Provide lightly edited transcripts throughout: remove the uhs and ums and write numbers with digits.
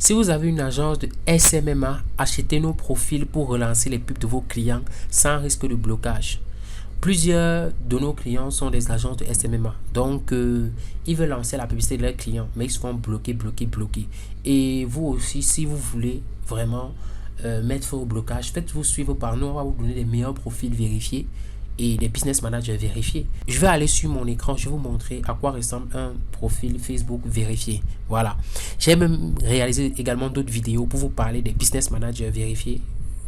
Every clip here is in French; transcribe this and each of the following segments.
Si vous avez une agence de SMMA, achetez nos profils pour relancer les pubs de vos clients sans risque de blocage. Plusieurs de nos clients sont des agences de SMMA. Donc, ils veulent lancer la publicité de leurs clients, mais ils se font bloquer. Et vous aussi, si vous voulez vraiment mettre fin au blocage, faites-vous suivre par nous. On va vous donner les meilleurs profils vérifiés et des business managers vérifiés. Je vais aller sur mon écran, je vais vous montrer à quoi ressemble un profil Facebook vérifié. Voilà. J'ai même réalisé également d'autres vidéos pour vous parler des business managers vérifiés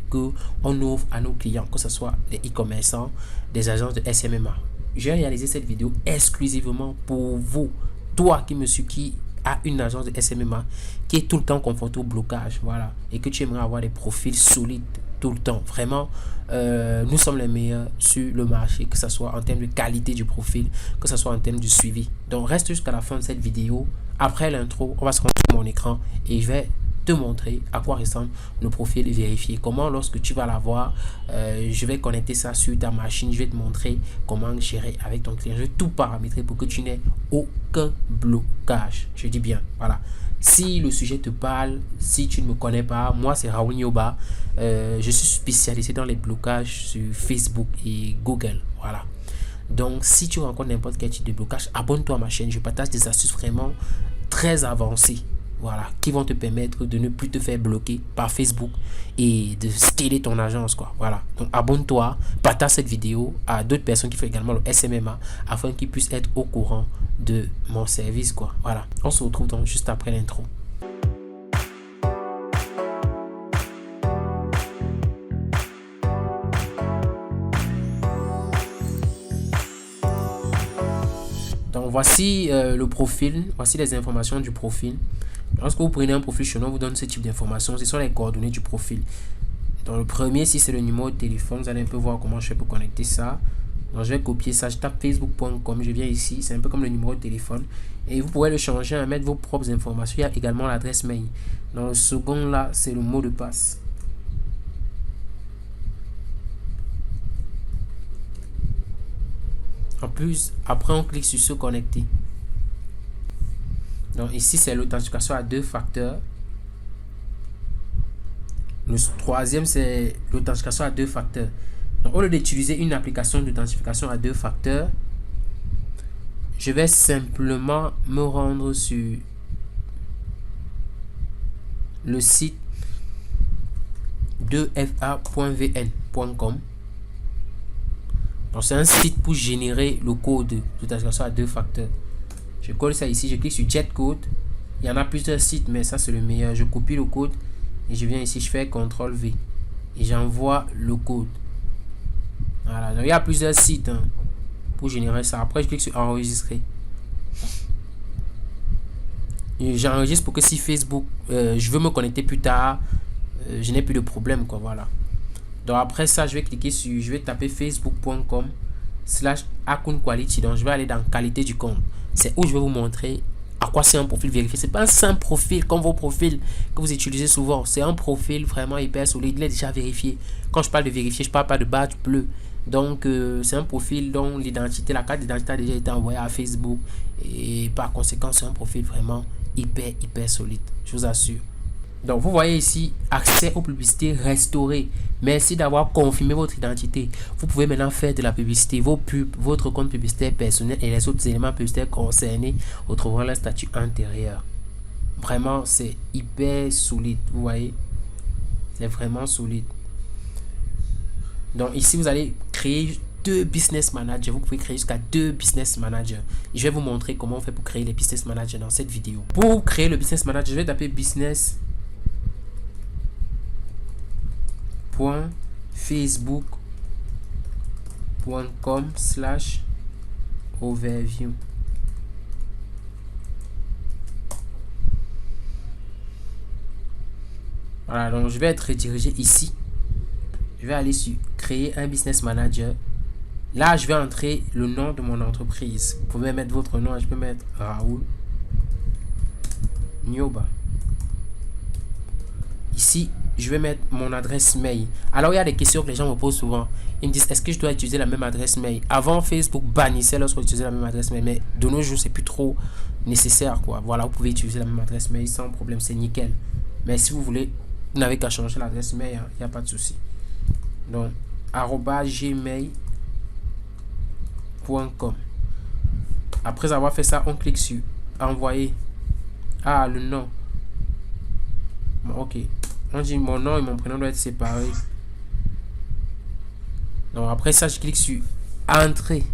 que on offre à nos clients, que ce soit des e-commerçants, des agences de SMMA. J'ai réalisé cette vidéo exclusivement pour vous, toi qui me suis, qui a une agence de SMMA, qui est tout le temps confronté au blocage, voilà, et que tu aimerais avoir des profils solides tout le temps. Vraiment, nous sommes les meilleurs sur le marché, que ce soit en termes de qualité du profil, que ce soit en termes de suivi. Donc reste jusqu'à la fin de cette vidéo. Après l'intro, on va se rendre sur mon écran et je vais te montrer à quoi ressemble le profil vérifié. Comment, lorsque tu vas l'avoir, je vais connecter ça sur ta machine, je vais te montrer comment gérer avec ton client. Je vais tout paramétrer pour que tu n'aies aucun blocage. Je dis bien, voilà. Si le sujet te parle, si tu ne me connais pas, moi c'est Raoul Nyoba. Je suis spécialisé dans les blocages sur Facebook et Google. Voilà. Donc si tu rencontres n'importe quel type de blocage, abonne-toi à ma chaîne. Je partage des astuces vraiment très avancées. Voilà, qui vont te permettre de ne plus te faire bloquer par Facebook et de scaler ton agence, quoi. Voilà, donc abonne-toi, partage cette vidéo à d'autres personnes qui font également le SMMA afin qu'ils puissent être au courant de mon service, quoi. Voilà, on se retrouve donc juste après l'intro. Donc voici le profil, voici les informations du profil. Lorsque vous prenez un profil chez nous, on vous donne ce type d'informations. Ce sont les coordonnées du profil. Dans le premier, si c'est le numéro de téléphone, vous allez un peu voir comment je fais pour connecter ça. Donc je vais copier ça, je tape facebook.com, je viens ici, c'est un peu comme le numéro de téléphone. Et vous pourrez le changer à mettre vos propres informations. Il y a également l'adresse mail. Dans le second là, c'est le mot de passe. En plus, après on clique sur se connecter. Donc ici c'est l'authentification à 2 facteurs. Le troisième c'est l'authentification à 2 facteurs. Donc au lieu d'utiliser une application d'authentification à 2 facteurs, je vais simplement me rendre sur le site 2fa.vn.com. Donc c'est un site pour générer le code d'authentification à 2 facteurs. Je colle ça ici, je clique sur Jet Code. Il y en a plusieurs sites, mais ça c'est le meilleur. Je copie le code et je viens ici, je fais CTRL V et j'envoie le code. Voilà, donc il y a plusieurs sites pour générer ça. Après, je clique sur enregistrer. J'enregistre pour que si Facebook, je veux me connecter plus tard, je n'ai plus de problème, quoi. Voilà. Donc après ça, je vais cliquer sur, je vais taper facebook.com/account quality. Donc je vais aller dans qualité du compte. C'est où je vais vous montrer à quoi c'est un profil vérifié. C'est pas un simple profil comme vos profils que vous utilisez souvent. C'est un profil vraiment hyper solide. Il est déjà vérifié. Quand je parle de vérifier, je parle pas de badge bleu. Donc c'est un profil dont l'identité, la carte d'identité a déjà été envoyée à Facebook. Et par conséquent, c'est un profil vraiment hyper solide. Je vous assure. Donc vous voyez ici, accès aux publicités restaurées. Merci d'avoir confirmé votre identité. Vous pouvez maintenant faire de la publicité. Vos pubs, votre compte publicitaire personnel et les autres éléments publicitaires concernés retrouveront leur statut antérieur. Vraiment, c'est hyper solide. Vous voyez, c'est vraiment solide. Donc ici, vous allez créer 2 business managers. Vous pouvez créer jusqu'à 2 business managers. Je vais vous montrer comment on fait pour créer les business managers dans cette vidéo. Pour créer le business manager, je vais taper business.facebook.com/overview. Voilà, donc je vais être redirigé ici. Je vais aller sur créer un business manager. Là, je vais entrer le nom de mon entreprise. Vous pouvez mettre votre nom. Je peux mettre Raoul Nyoba. Ici, je vais mettre mon adresse mail. Alors, il y a des questions que les gens me posent souvent. Ils me disent, est-ce que je dois utiliser la même adresse mail? Avant, Facebook bannissait lorsqu'on utilisait la même adresse mail. Mais de nos jours, c'est plus trop nécessaire, quoi. Voilà, vous pouvez utiliser la même adresse mail sans problème. C'est nickel. Mais si vous voulez, vous n'avez qu'à changer l'adresse mail, il n'y a pas de souci. Donc, @gmail.com. Après avoir fait ça, on clique sur envoyer. Ah, le nom. Bon, ok. On dit mon nom et mon prénom doivent être séparés. Donc, après ça, je clique sur entrer,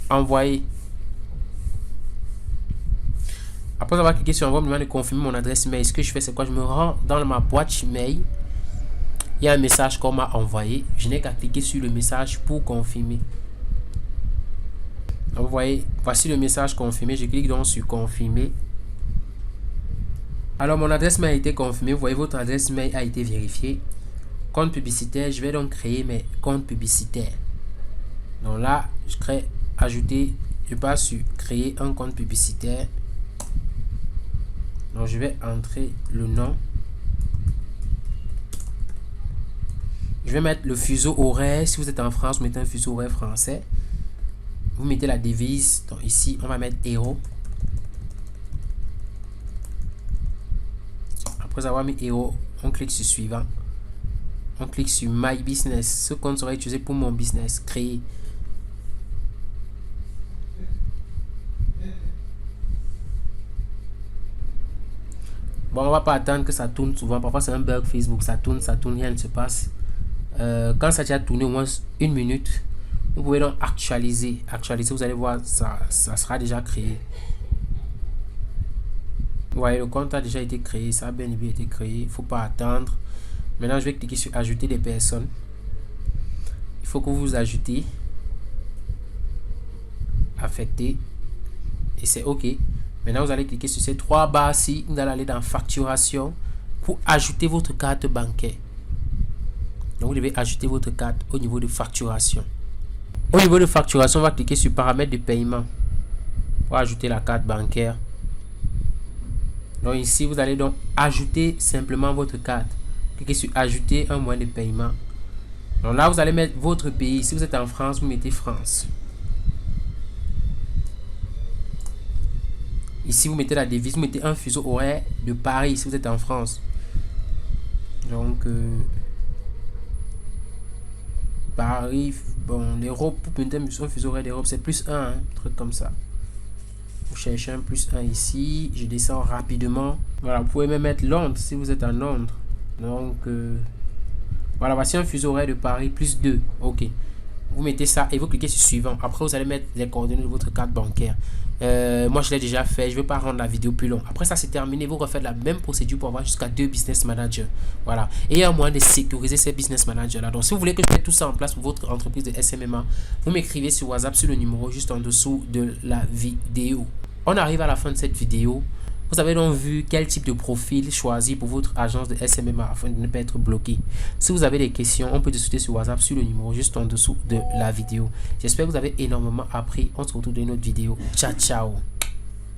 envoyer. Après avoir cliqué sur envoi, on me demande de confirmer mon adresse mail. Ce que je fais, c'est quoi? Je me rends dans ma boîte mail. Il y a un message qu'on m'a envoyé. Je n'ai qu'à cliquer sur le message pour confirmer. Donc, vous voyez, voici le message confirmé. Je clique donc sur confirmer. Alors, mon adresse mail a été confirmée. Vous voyez, votre adresse mail a été vérifiée. Compte publicitaire. Je vais donc créer mes comptes publicitaires. Donc là, je crée, ajouter. Je passe sur créer un compte publicitaire. Donc, je vais entrer le nom. Je vais mettre le fuseau horaire. Si vous êtes en France, vous mettez un fuseau horaire français. Vous mettez la devise. Donc ici, on va mettre héros. Après avoir mis héros, on clique sur suivant. On clique sur My Business. Ce compte sera utilisé pour mon business. Créer. Bon, on va pas attendre que ça tourne souvent. Parfois, c'est un bug Facebook. Ça tourne, rien ne se passe. Quand ça a déjà tourné au moins 1 minute, vous pouvez donc actualiser. Actualiser, vous allez voir, ça sera déjà créé. Vous voyez, le compte a déjà été créé. Ça a bien été créé. Il ne faut pas attendre. Maintenant, je vais cliquer sur ajouter des personnes. Il faut que vous ajoutez. Affecter. Et c'est OK. Maintenant, vous allez cliquer sur ces 3 barres-ci. Vous allez aller dans facturation pour ajouter votre carte bancaire. Donc, vous devez ajouter votre carte au niveau de facturation. Au niveau de facturation, on va cliquer sur paramètres de paiement pour ajouter la carte bancaire. Donc, ici, vous allez donc ajouter simplement votre carte. Cliquez sur ajouter un moyen de paiement. Donc là, vous allez mettre votre pays. Si vous êtes en France, vous mettez France. Ici, vous mettez la devise, vous mettez un fuseau horaire de Paris si vous êtes en France. Donc, Paris, bon, l'Europe, pour mettre un fuseau horaire d'Europe, c'est +1, un truc comme ça. Vous cherchez un +1 ici. Je descends rapidement. Voilà, vous pouvez même mettre Londres si vous êtes à Londres. Donc, voilà, voici un fuseau horaire de Paris +2. OK. Vous mettez ça et vous cliquez sur suivant. Après, vous allez mettre les coordonnées de votre carte bancaire. Moi, je l'ai déjà fait. Je ne vais pas rendre la vidéo plus longue. Après ça, c'est terminé. Vous refaites la même procédure pour avoir jusqu'à 2 business managers. Voilà. Et il y a un moyen de sécuriser ces business managers-là. Donc, si vous voulez que je mette tout ça en place pour votre entreprise de SMMA, vous m'écrivez sur WhatsApp sur le numéro juste en dessous de la vidéo. On arrive à la fin de cette vidéo. Vous avez donc vu quel type de profil choisir pour votre agence de SMMA afin de ne pas être bloqué. Si vous avez des questions, on peut discuter sur WhatsApp sur le numéro juste en dessous de la vidéo. J'espère que vous avez énormément appris. On se retrouve dans une autre vidéo. Ciao, ciao.